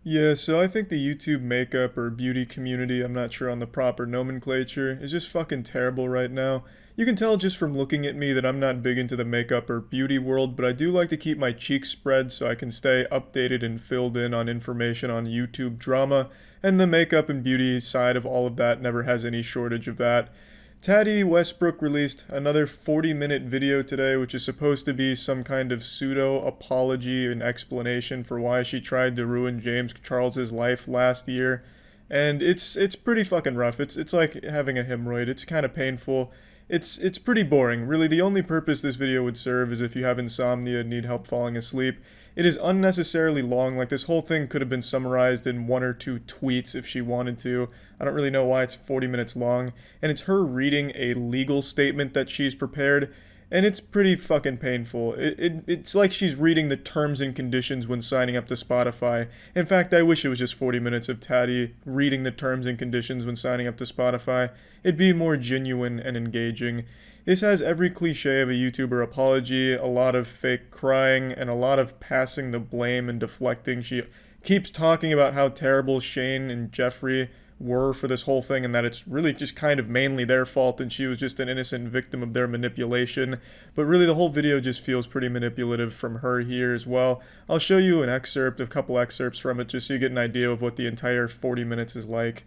Yeah, so I think the YouTube makeup or beauty community, I'm not sure on the proper nomenclature, is just fucking terrible right now. You can tell just from looking at me that I'm not big into the makeup or beauty world, but I do like to keep my cheeks spread so I can stay updated and filled in on information on YouTube drama, and the makeup and beauty side of all of that never has any shortage of that. Taddy Westbrook released another 40-minute video today, which is supposed to be some kind of pseudo apology and explanation for why she tried to ruin James Charles's life last year. And it's pretty fucking rough. It's like having a hemorrhoid. It's kind of painful. It's pretty boring. Really, the only purpose this video would serve is if you have insomnia and need help falling asleep. It is unnecessarily long. Like, this whole thing could have been summarized in one or two tweets if she wanted to. I don't really know why it's 40 minutes long. And it's her reading a legal statement that she's prepared. And it's pretty fucking painful. It's like she's reading the terms and conditions when signing up to Spotify. In fact, I wish it was just 40 minutes of Taddy reading the terms and conditions when signing up to Spotify. It'd be more genuine and engaging. This has every cliche of a YouTuber apology, a lot of fake crying, and a lot of passing the blame and deflecting. She keeps talking about how terrible Shane and Jeffree were for this whole thing and that it's really just kind of mainly their fault and she was just an innocent victim of their manipulation. But really, the whole video just feels pretty manipulative from her here as well. I'll show you an excerpt, a couple excerpts from it, just so you get an idea of what the entire 40 minutes is like.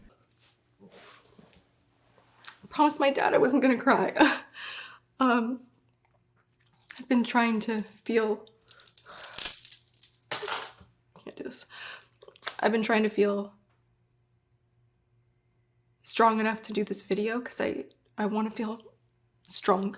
I promised my dad I wasn't gonna cry. I've been trying to feel... Can't do this. I've been trying to feel strong enough to do this video because I want to feel strong.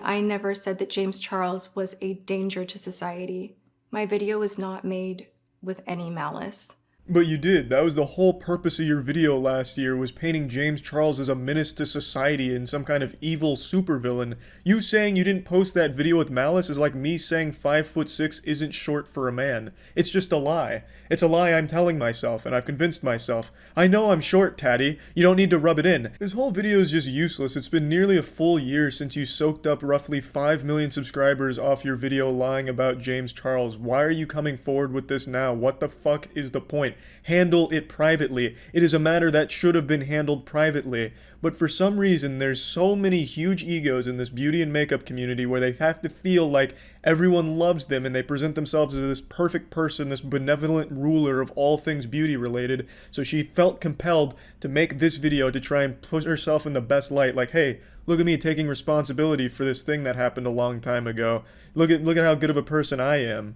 I never said that James Charles was a danger to society. My video was not made with any malice. But you did. That was the whole purpose of your video last year, was painting James Charles as a menace to society and some kind of evil supervillain. You saying you didn't post that video with malice is like me saying 5'6" isn't short for a man. It's just a lie. It's a lie I'm telling myself, and I've convinced myself. I know I'm short, Taddy. You don't need to rub it in. This whole video is just useless. It's been nearly a full year since you soaked up roughly 5 million subscribers off your video lying about James Charles. Why are you coming forward with this now? What the fuck is the point? Handle it privately. It is a matter that should have been handled privately. But for some reason, there's so many huge egos in this beauty and makeup community where they have to feel like everyone loves them and they present themselves as this perfect person, this benevolent ruler of all things beauty related. So she felt compelled to make this video to try and put herself in the best light. Like, hey, look at me taking responsibility for this thing that happened a long time ago. Look at how good of a person I am.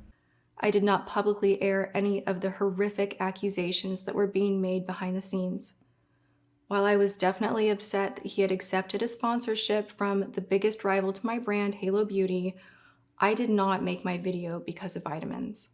I did not publicly air any of the horrific accusations that were being made behind the scenes. While I was definitely upset that he had accepted a sponsorship from the biggest rival to my brand, Halo Beauty, I did not make my video because of vitamins.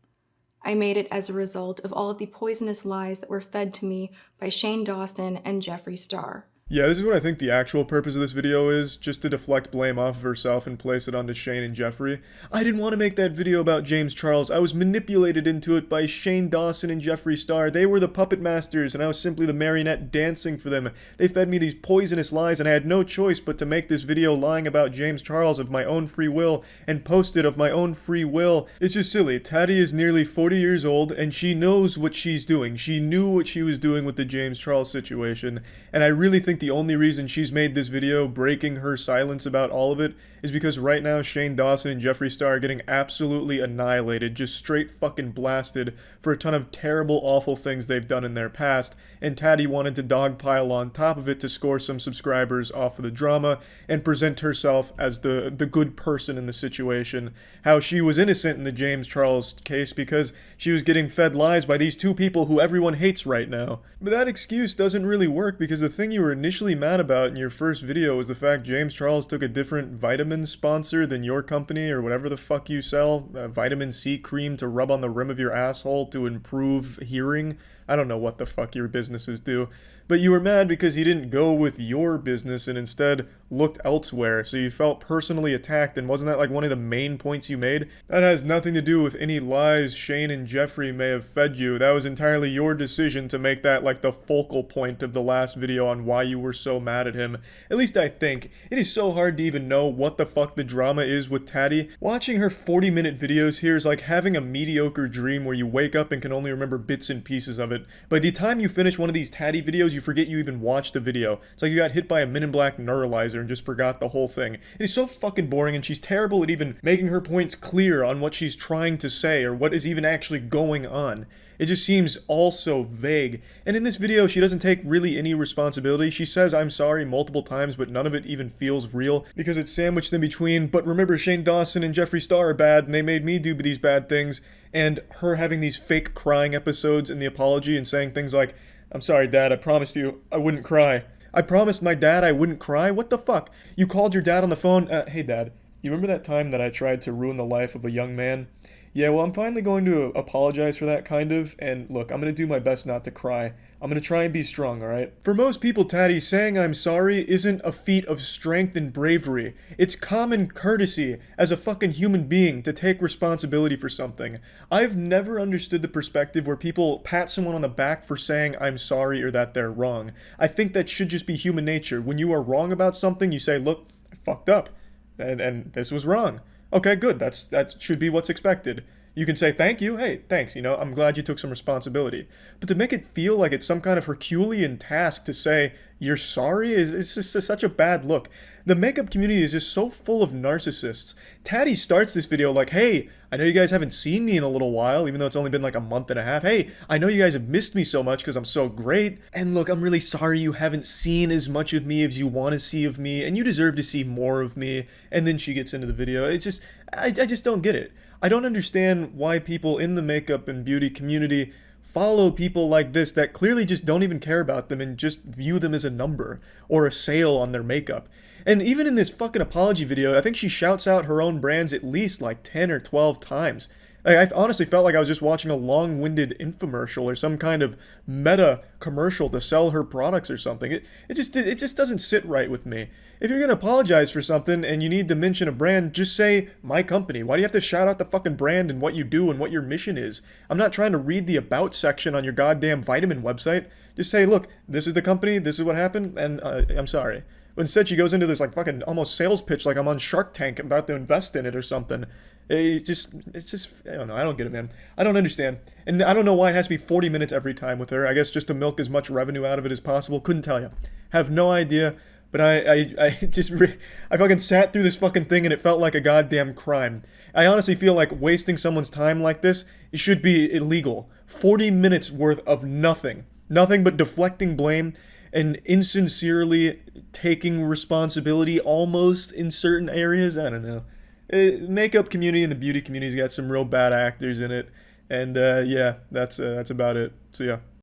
I made it as a result of all of the poisonous lies that were fed to me by Shane Dawson and Jeffree Star. Yeah, this is what I think the actual purpose of this video is, just to deflect blame off of herself and place it onto Shane and Jeffree. I didn't want to make that video about James Charles. I was manipulated into it by Shane Dawson and Jeffree Star. They were the puppet masters, and I was simply the marionette dancing for them. They fed me these poisonous lies, and I had no choice but to make this video lying about James Charles of my own free will, and post it of my own free will. It's just silly. Taddy is nearly 40 years old, and she knows what she's doing. She knew what she was doing with the James Charles situation, and I really think the only reason she's made this video breaking her silence about all of it is because right now Shane Dawson and Jeffree Star are getting absolutely annihilated, just straight fucking blasted for a ton of terrible, awful things they've done in their past, and Taddy wanted to dogpile on top of it to score some subscribers off of the drama and present herself as the good person in the situation. How she was innocent in the James Charles case because she was getting fed lies by these two people who everyone hates right now. But that excuse doesn't really work because the thing you were initially mad about in your first video was the fact James Charles took a different vitamin sponsor than your company or whatever the fuck you sell, vitamin C cream to rub on the rim of your asshole to improve hearing. I don't know what the fuck your businesses do. But you were mad because he didn't go with your business and instead looked elsewhere, so you felt personally attacked, and wasn't that like one of the main points you made? That has nothing to do with any lies Shane and Jeffrey may have fed you. That was entirely your decision to make that like the focal point of the last video on why you were so mad at him. At least I think. It is so hard to even know what the fuck the drama is with Tati. Watching her 40-minute videos here is like having a mediocre dream where you wake up and can only remember bits and pieces of it. By the time you finish one of these Tati videos, you forget you even watched the video. It's like you got hit by a Men in Black neuralizer and just forgot the whole thing. It is so fucking boring, and she's terrible at even making her points clear on what she's trying to say or what is even actually going on. It just seems all so vague. And in this video, she doesn't take really any responsibility. She says I'm sorry multiple times, but none of it even feels real because it's sandwiched in between. But remember, Shane Dawson and Jeffree Star are bad, and they made me do these bad things. And her having these fake crying episodes in the apology and saying things like, I'm sorry, Dad, I promised you I wouldn't cry. I promised my dad I wouldn't cry? What the fuck? You called your dad on the phone? Hey, Dad, you remember that time that I tried to ruin the life of a young man? Yeah, well, I'm finally going to apologize for that, kind of, and look, I'm gonna do my best not to cry. I'm gonna try and be strong, alright? For most people, Tati, saying I'm sorry isn't a feat of strength and bravery. It's common courtesy as a fucking human being to take responsibility for something. I've never understood the perspective where people pat someone on the back for saying I'm sorry or that they're wrong. I think that should just be human nature. When you are wrong about something, you say, look, I fucked up, and this was wrong. Okay, good. That should be what's expected. You can say thank you. Hey, thanks. I'm glad you took some responsibility. But to make it feel like it's some kind of Herculean task to say you're sorry is just such a bad look. The makeup community is just so full of narcissists. Tati starts this video like, hey, I know you guys haven't seen me in a little while, even though it's only been like a month and a half. Hey, I know you guys have missed me so much because I'm so great. And look, I'm really sorry you haven't seen as much of me as you want to see of me, and you deserve to see more of me. And then she gets into the video. It's just, I just don't get it. I don't understand why people in the makeup and beauty community follow people like this that clearly just don't even care about them and just view them as a number or a sale on their makeup. And even in this fucking apology video, I think she shouts out her own brands at least like 10 or 12 times. I honestly felt like I was just watching a long-winded infomercial or some kind of meta commercial to sell her products or something. It just doesn't sit right with me. If you're gonna apologize for something and you need to mention a brand, just say my company. Why do you have to shout out the fucking brand and what you do and what your mission is? I'm not trying to read the about section on your goddamn vitamin website. Just say, look, this is the company, this is what happened, and I'm sorry. But instead, she goes into this like fucking almost sales pitch like I'm on Shark Tank about to invest in it or something. It's just, I don't know. I don't get it, man. I don't understand. And I don't know why it has to be 40 minutes every time with her. I guess just to milk as much revenue out of it as possible. Couldn't tell you. Have no idea. But I I fucking sat through this fucking thing and it felt like a goddamn crime. I honestly feel like wasting someone's time like this, it should be illegal. 40 minutes worth of nothing. Nothing but deflecting blame and insincerely taking responsibility almost in certain areas. I don't know. Makeup community and the beauty community's got some real bad actors in it. And yeah, that's about it. So yeah.